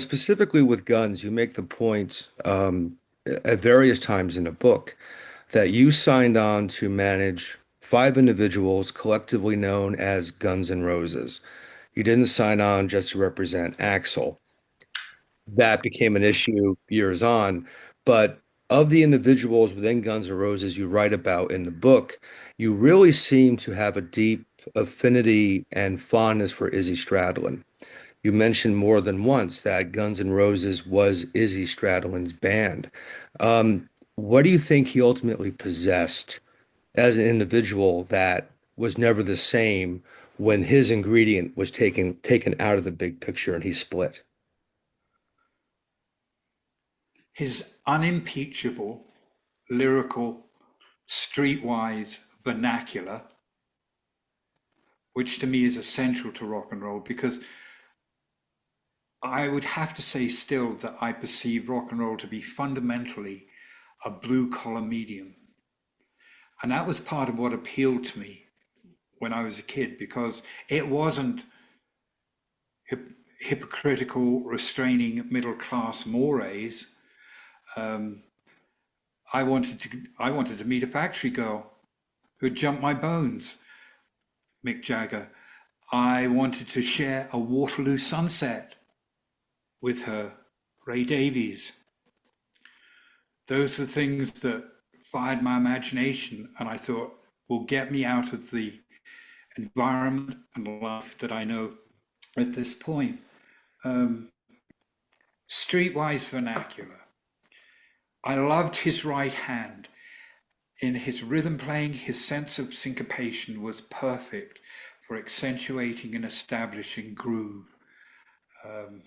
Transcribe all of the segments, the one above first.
specifically with guns, you make the point at various times in the book that you signed on to manage five individuals collectively known as Guns N' Roses. You didn't sign on just to represent Axel. That became an issue years on, but of the individuals within Guns N' Roses you write about in the book, you really seem to have a deep affinity and fondness for Izzy Stradlin. You mentioned more than once that Guns N' Roses was Izzy Stradlin's band. What do you think he ultimately possessed as an individual that was never the same when his ingredient was taken out of the big picture and he split? His unimpeachable, lyrical, streetwise vernacular, which to me is essential to rock and roll, because I would have to say still that I perceive rock and roll to be fundamentally a blue collar medium. And that was part of what appealed to me when I was a kid, because it wasn't hypocritical, restraining middle class mores. Um, I wanted to meet a factory girl who'd jump my bones, Mick Jagger. I wanted to share a Waterloo sunset with her, Ray Davies. Those are things that fired my imagination, and I thought will get me out of the environment and life that I know at this point. Um, Streetwise vernacular. I loved his right hand. In his rhythm playing, his sense of syncopation was perfect for accentuating and establishing groove. Um,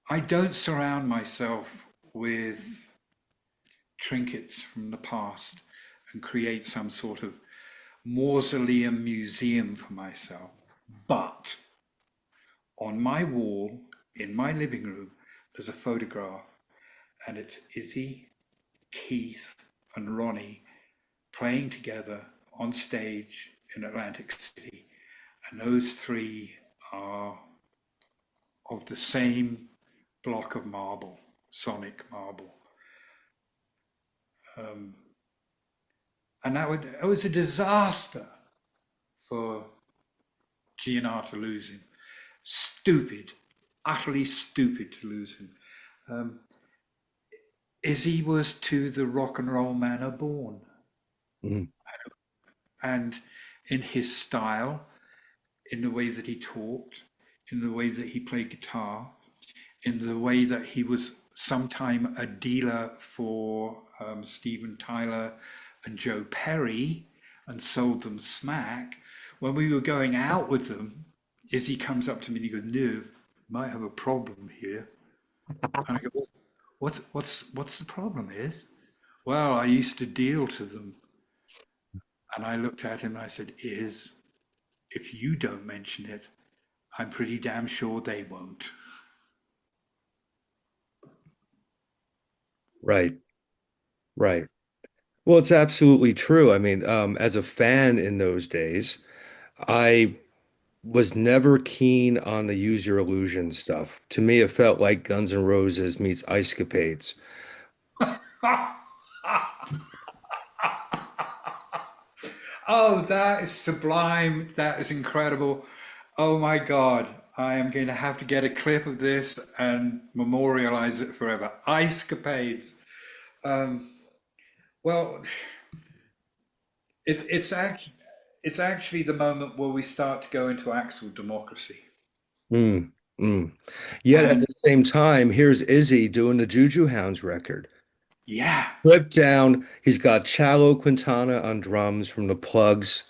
I don't surround myself with trinkets from the past and create some sort of mausoleum museum for myself. But on my wall in my living room, there's a photograph, and it's Izzy, Keith, and Ronnie playing together on stage in Atlantic City. And those three are of the same block of marble, sonic marble. Um, and that was a disaster for GNR to lose him. Stupid, utterly stupid to lose him. Um, Izzy was to the rock and roll manner born. Mhm. And in his style, in the way that he talked, in the way that he played guitar, in the way that he was sometime a dealer for Steven Tyler and Joe Perry and sold them smack. When we were going out with them, Izzy comes up to me and he goes, "Niv, might have a problem here." And I go, "Well, what's the problem is?" "Well, I used to deal to them." And I looked at him and I said, "Is, if you don't mention it, I'm pretty damn sure they won't." Right, right. Well, it's absolutely true. I mean, as a fan in those days, I was never keen on the use your illusion stuff. To me, it felt like Guns N' Roses meets Ice Capades. Oh, that is sublime. That is incredible. Oh my God. I am going to have to get a clip of this and memorialize it forever. Ice capades. Um, well, it's actually the moment where we start to go into actual democracy. Mm, mm. Yet at And the same time, here's Izzy doing the Juju Hounds record. yeah, Flipped down, he's got Chalo Quintana on drums from the Plugs.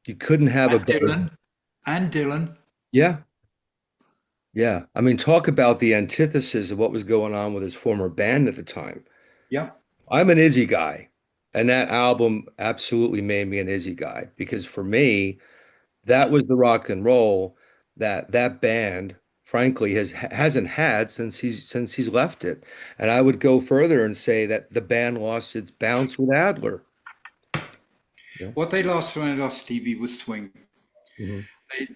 You couldn't have a and better. Dylan. Yeah, yeah. I mean, talk about the antithesis of what was going on with his former band at the time. Yeah. I'm an Izzy guy, and that album absolutely made me an Izzy guy because for me, that was the rock and roll that that band, frankly, hasn't had since he's left it. And I would go further and say that the band lost its bounce with Adler. Yeah. What they lost when they lost Stevie was swing. Mhm.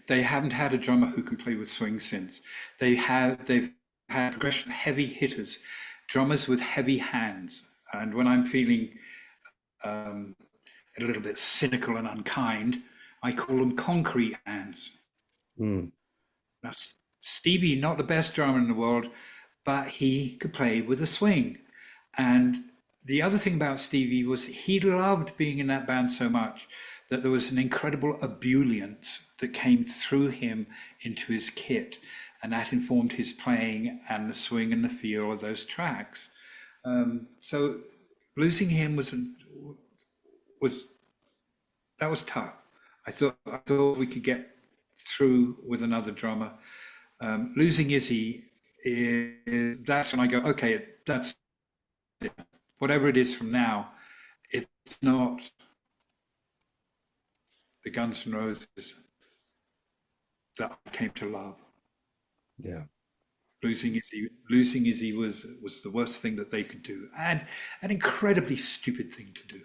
They haven't had a drummer who can play with swing since. They've had progression heavy hitters, drummers with heavy hands. And when I'm feeling um, a little bit cynical and unkind, I call them concrete hands. Mm, Now, Stevie, not the best drummer in the world, but he could play with a swing. And the other thing about Stevie was he loved being in that band so much that there was an incredible ebullience that came through him into his kit. And that informed his playing and the swing and the feel of those tracks. So losing him was that was tough. I thought we could get through with another drummer. Losing Izzy is that's when I go, okay, that's whatever it is from now. It's not the Guns N' Roses that I came to love. yeah. Losing Izzy was the worst thing that they could do, and an incredibly stupid thing to do.